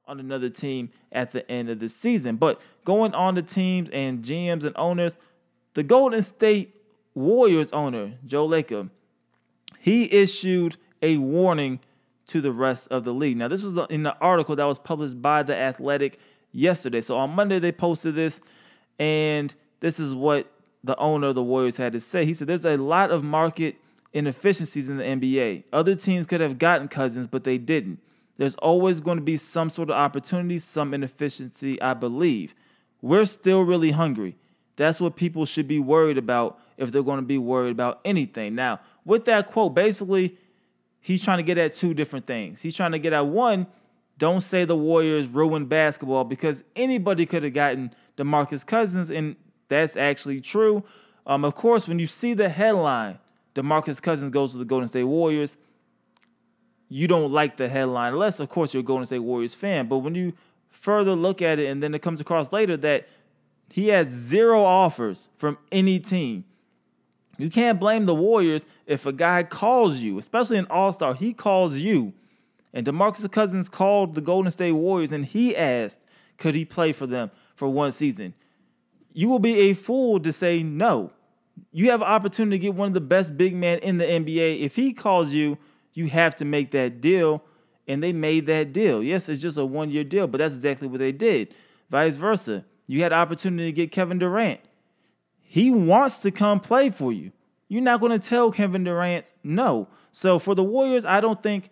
on another team at the end of the season. But going on to teams and GMs and owners, the Golden State Warriors owner, Joe Lacob, he issued a warning to the rest of the league. Now, this was in the article that was published by The Athletic yesterday. So on Monday, they posted this, and this is what the owner of the Warriors had to say. He said, there's a lot of market inefficiencies in the NBA. Other teams could have gotten Cousins, but they didn't. There's always going to be some sort of opportunity, some inefficiency, I believe. We're still really hungry. That's what people should be worried about if they're going to be worried about anything. Now, with that quote, basically, he's trying to get at two different things. He's trying to get at, one, don't say the Warriors ruined basketball, because anybody could have gotten DeMarcus Cousins, and that's actually true. Of course, when you see the headline, DeMarcus Cousins goes to the Golden State Warriors, you don't like the headline, unless, of course, you're a Golden State Warriors fan. But when you further look at it, and then it comes across later that he has 0 offers from any team, you can't blame the Warriors if a guy calls you, especially an all-star. He calls you, and DeMarcus Cousins called the Golden State Warriors, and he asked, could he play for them for one season? You will be a fool to say no. You have an opportunity to get one of the best big men in the NBA. If he calls you, you have to make that deal, and they made that deal. Yes, it's just a one-year deal, but that's exactly what they did. Vice versa. You had the opportunity to get Kevin Durant. He wants to come play for you. You're not going to tell Kevin Durant no. So for the Warriors, I don't think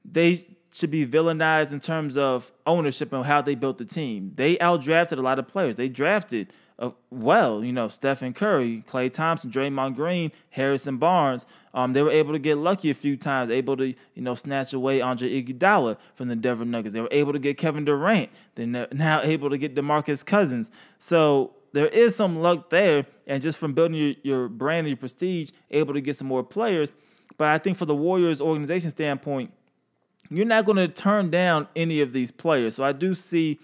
they should be villainized in terms of ownership and how they built the team. They outdrafted a lot of players. They drafted Stephen Curry, Klay Thompson, Draymond Green, Harrison Barnes. They were able to get lucky a few times, able to, snatch away Andre Iguodala from the Denver Nuggets. They were able to get Kevin Durant. They're now able to get DeMarcus Cousins. So there is some luck there, and just from building your brand and your prestige, able to get some more players. But I think for the Warriors organization standpoint, you're not going to turn down any of these players. So I do see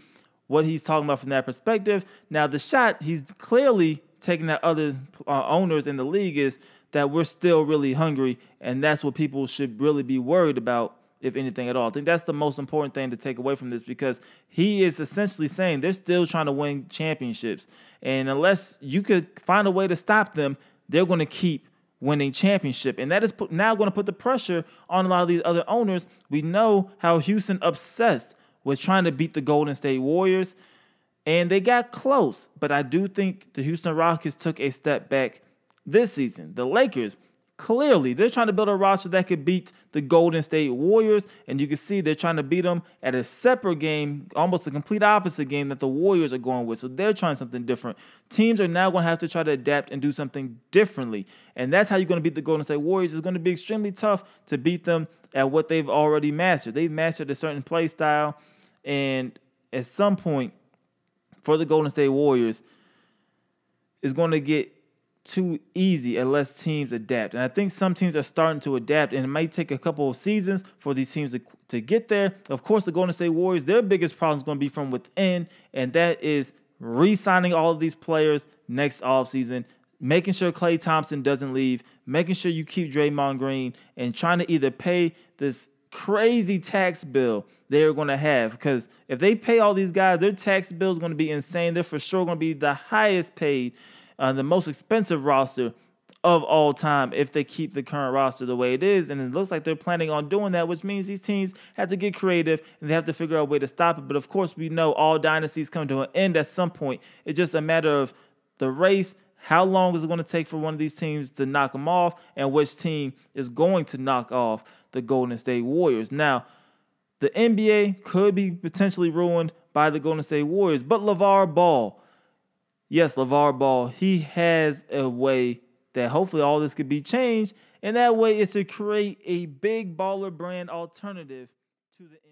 what he's talking about from that perspective. Now, the shot he's clearly taking at other owners in the league is that we're still really hungry, and that's what people should really be worried about, if anything at all. I think that's the most important thing to take away from this, because he is essentially saying they're still trying to win championships, and unless you could find a way to stop them, they're going to keep winning championship, and that is now going to put the pressure on a lot of these other owners. We know how Houston obsessed was trying to beat the Golden State Warriors, and they got close. But I do think the Houston Rockets took a step back this season. The Lakers, clearly, they're trying to build a roster that could beat the Golden State Warriors, and you can see they're trying to beat them at a separate game, almost the complete opposite game that the Warriors are going with. So they're trying something different. Teams are now going to have to try to adapt and do something differently, and that's how you're going to beat the Golden State Warriors. It's going to be extremely tough to beat them at what they've already mastered. They've mastered a certain play style, and at some point for the Golden State Warriors, it's going to get too easy unless teams adapt. And I think some teams are starting to adapt, and it might take a couple of seasons for these teams to get there. Of course, the Golden State Warriors, their biggest problem is going to be from within, and that is re-signing all of these players next offseason, making sure Klay Thompson doesn't leave, making sure you keep Draymond Green, and trying to either pay this crazy tax bill they're going to have. Because if they pay all these guys, their tax bill is going to be insane. They're for sure going to be the highest paid, the most expensive roster of all time if they keep the current roster the way it is. And it looks like they're planning on doing that, which means these teams have to get creative and they have to figure out a way to stop it. But of course, we know all dynasties come to an end at some point. It's just a matter of the race. How long is it going to take for one of these teams to knock them off, and which team is going to knock off the Golden State Warriors? Now, the NBA could be potentially ruined by the Golden State Warriors, but LeVar Ball, yes, LeVar Ball, he has a way that hopefully all this could be changed, and that way is to create a big baller brand alternative to the NBA.